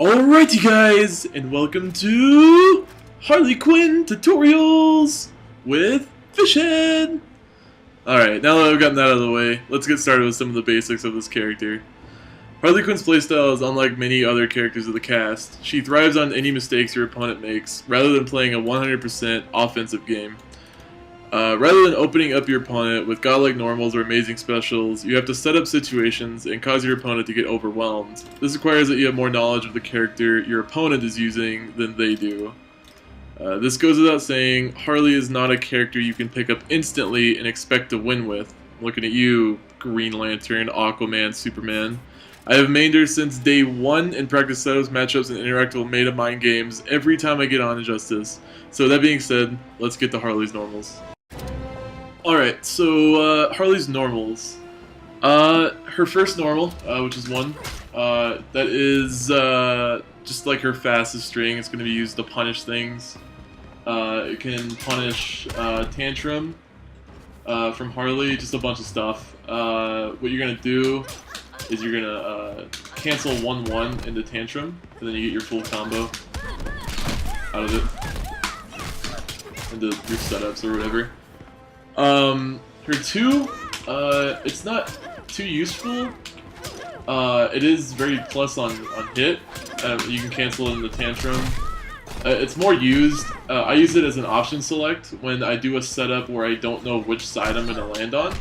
Alrighty guys, and welcome to Harley Quinn tutorials with Phish. Alright, now that I've gotten that out of the way, let's get started with some of the basics of this character. Harley Quinn's playstyle is unlike many other characters of the cast. She thrives on any mistakes your opponent makes, rather than playing a 100% offensive game. Rather than opening up your opponent with godlike normals or amazing specials, you have to set up situations and cause your opponent to get overwhelmed. This requires that you have more knowledge of the character your opponent is using than they do. This goes without saying, Harley is not a character you can pick up instantly and expect to win with. I'm looking at you, Green Lantern, Aquaman, Superman. I have mained her since day one and practiced setups, matchups, and interact with made-up mind games every time I get on Injustice. So that being said, let's get to Harley's normals. Alright, so Harley's normals. Her first normal, which is 1, that is just like her fastest string. It's going to be used to punish things. It can punish Tantrum from Harley, just a bunch of stuff. What you're going to do is you're going to cancel 1-1 into Tantrum, and then you get your full combo out of it, into your setups or whatever. Her 2, it's not too useful. It is very plus on hit. You can cancel it in the Tantrum. It's more used. I use it as an option select when I do a setup where I don't know which side I'm going to land on.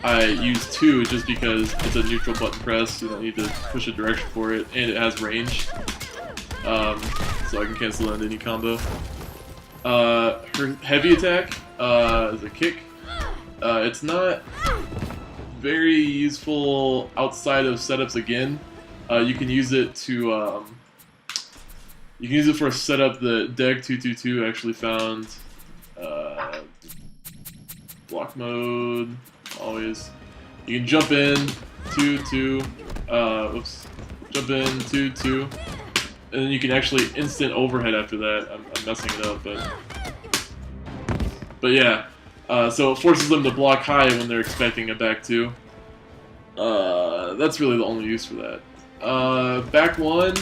I use 2 just because it's a neutral button press. You don't need to push a direction for it, and it has range. So I can cancel it into any combo. Her heavy attack is a kick. It's not very useful outside of setups again. You can use it to you can use it for a setup that Deck 222 actually found. Block mode, always. You can jump in, 2-2, whoops, jump in, 2-2, and then you can actually instant overhead after that. I'm messing it up, but yeah. So it forces them to block high when they're expecting a back 2. That's really the only use for that. Back 1,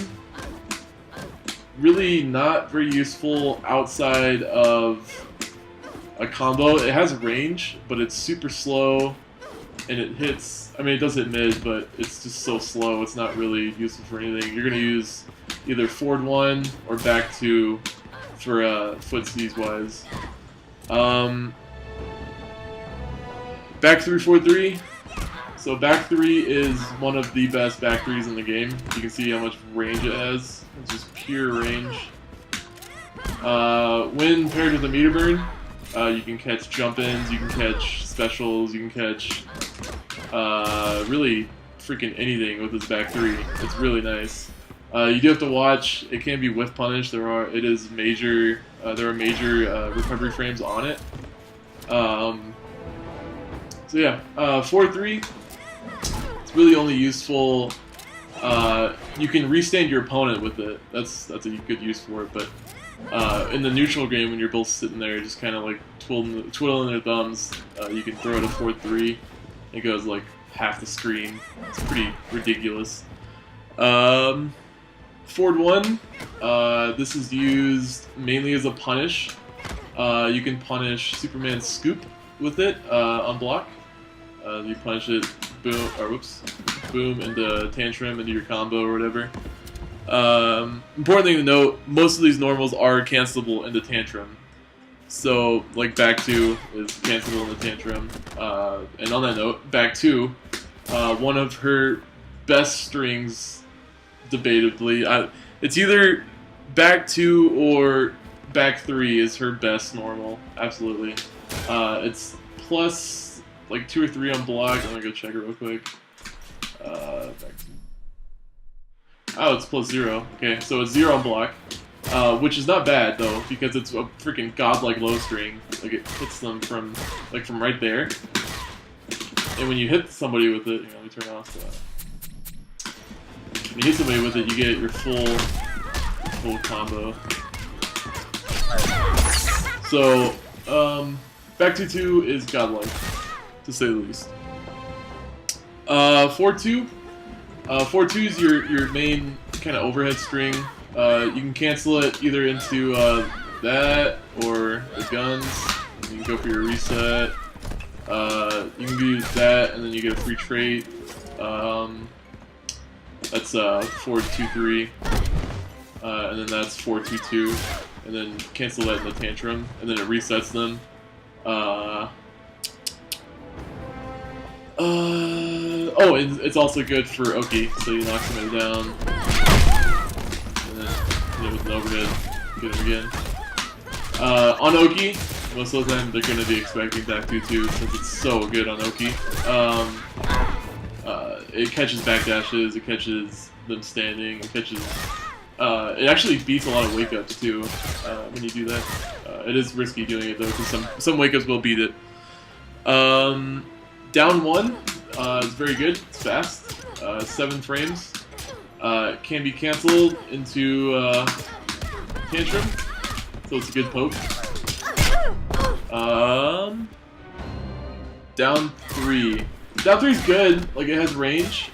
really not very useful outside of a combo. It has range, but it's super slow, and it hits, I mean it does hit mid, but it's just so slow, it's not really useful for anything. You're going to use either forward 1 or back 2 for footsies wise. Back 3, forward 3. So back 3 is one of the best back 3s in the game. You can see how much range it has. It's just pure range. When paired with a meter burn, you can catch jump-ins, you can catch specials, you can catch really freaking anything with this back 3. It's really nice. You do have to watch. It can be whiff punish. There are major recovery frames on it. So yeah, 4-3. It's really only useful. You can restand your opponent with it. That's a good use for it. But in the neutral game, when you're both sitting there, just kind of like twiddling their thumbs, you can throw it a 4-3. It goes like half the screen. It's pretty ridiculous. Forward 1. This is used mainly as a punish. You can punish Superman's scoop with it on block. You punish it, boom, or whoops, boom, into Tantrum, into your combo or whatever. Important thing to note, most of these normals are cancelable into Tantrum. So, like back 2 is cancelable into Tantrum. And on that note, back 2, one of her best strings, debatably, it's either back 2 or back 3 is her best normal, absolutely. It's plus like 2 or 3 on block. I'm gonna go check it real quick. Back 2. Oh, it's plus 0. Okay, so it's 0 on block, which is not bad though because it's a freaking godlike low string. Like it hits them from right there, and when you hit somebody with it, let me turn off. When you hit somebody with it, you get your full combo. So, back 2-2 is godlike, to say the least. 4-2. 4-2 is your main kind of overhead string. You can cancel it either into that or the guns. You can go for your reset. You can do that, and then you get a free trait. That's 4-2-3, and then that's 4-2-2, and then cancel that in the tantrum, and then it resets them. Oh, it's also good for Oki, so you knock somebody down, and then hit with an overhead, get him again. On Oki, most of the time they're going to be expecting back 2-2 since it's so good on Oki. It catches backdashes, it catches them standing, it catches... it actually beats a lot of wake-ups too when you do that. It is risky doing it though, because some wake-ups will beat it. Down 1 is very good, it's fast, 7 frames. It can be cancelled into tantrum, so it's a good poke. Down 3. Down 3 is good, like it has range,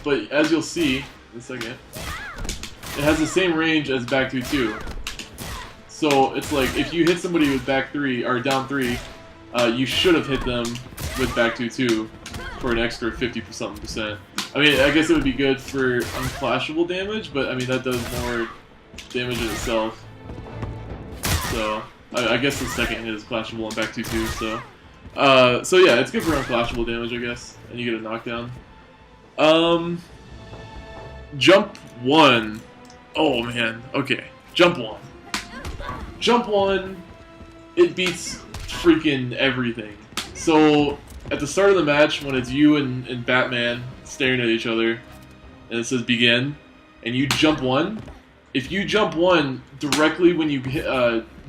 but as you'll see in a second, it has the same range as back 2-2. So it's like if you hit somebody with back 3 or down 3, you should have hit them with back 2-2 for an extra 50%. I mean, I guess it would be good for unclashable damage, but I mean that does more damage in itself. So I guess the second hit is clashable on back 2-2. So yeah, it's good for unclashable damage, I guess, and you get a knockdown. Jump 1. Oh man, okay. Jump 1. Jump 1, it beats freaking everything. So at the start of the match, when it's you and Batman staring at each other, and it says begin, and you jump 1, if you jump 1 directly when you hit,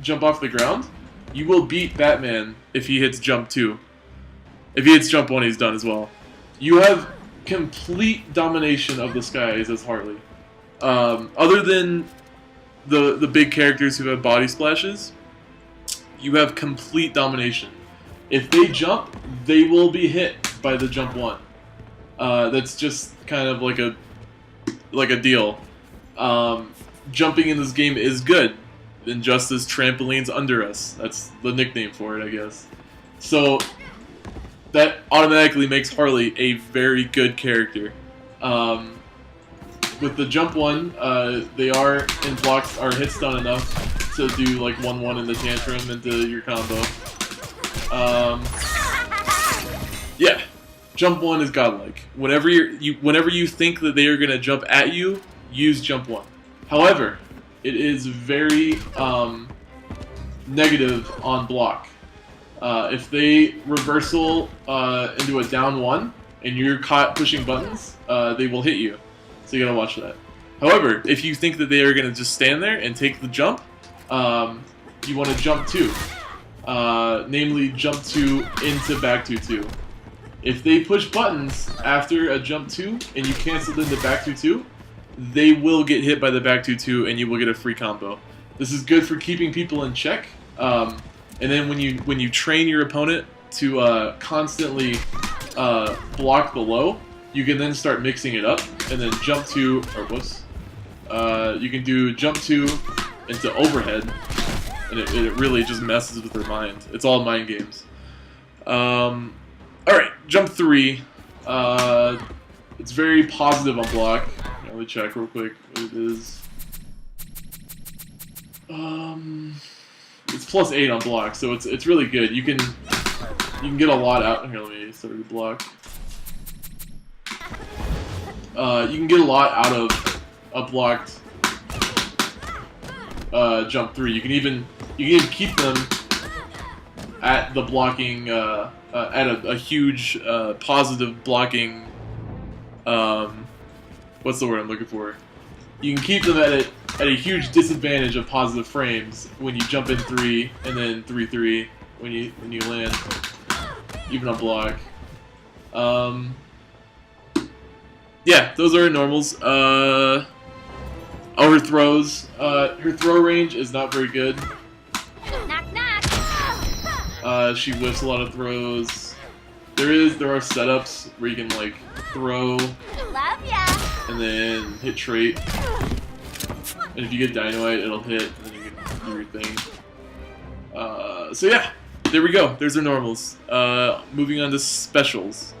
jump off the ground, you will beat Batman if he hits jump 2. If he hits jump 1, he's done as well. You have complete domination of the skies as Harley. Other than the big characters who have body splashes, you have complete domination. If they jump, they will be hit by the jump 1. That's just kind of like a deal. Jumping in this game is good. Injustice trampolines under us. That's the nickname for it, I guess. So that automatically makes Harley a very good character. With the jump 1, they are in blocks are hit stun enough to do like 1-1 in the tantrum into your combo. Yeah, jump 1 is godlike. Whenever you think that they are gonna jump at you, use jump 1. However, it is very negative on block. If they reversal into a down 1 and you're caught pushing buttons, they will hit you. So you gotta watch that. However, if you think that they are gonna just stand there and take the jump, you want to jump 2. Namely, jump 2 into back 2-2. If they push buttons after a jump 2 and you cancel into back 2-2, they will get hit by the back 2-2 and you will get a free combo. This is good for keeping people in check. And then when you train your opponent to constantly block below, you can then start mixing it up and then jump 2 or whoops. You can do jump 2 into overhead, and it really just messes with their mind. It's all mind games. All right, jump 3. It's very positive on block. Let me check real quick what it is. It's +8 on block, so it's really good. You can get a lot out. Here, let me start the block. You can get a lot out of a blocked jump 3. You can even keep them at the blocking at a huge positive blocking. What's the word I'm looking for? You can keep them at a huge disadvantage of positive frames when you jump in 3 and then 3-3 when you land, even on block. Yeah, those are her normals. Oh, her throws. Her throw range is not very good. Knock, knock. She whiffs a lot of throws. There are setups where you can like throw Love ya. and then hit trait. And if you get dynamite, it'll hit, and then you can do your thing. So yeah, there we go. There's our normals. Moving on to specials.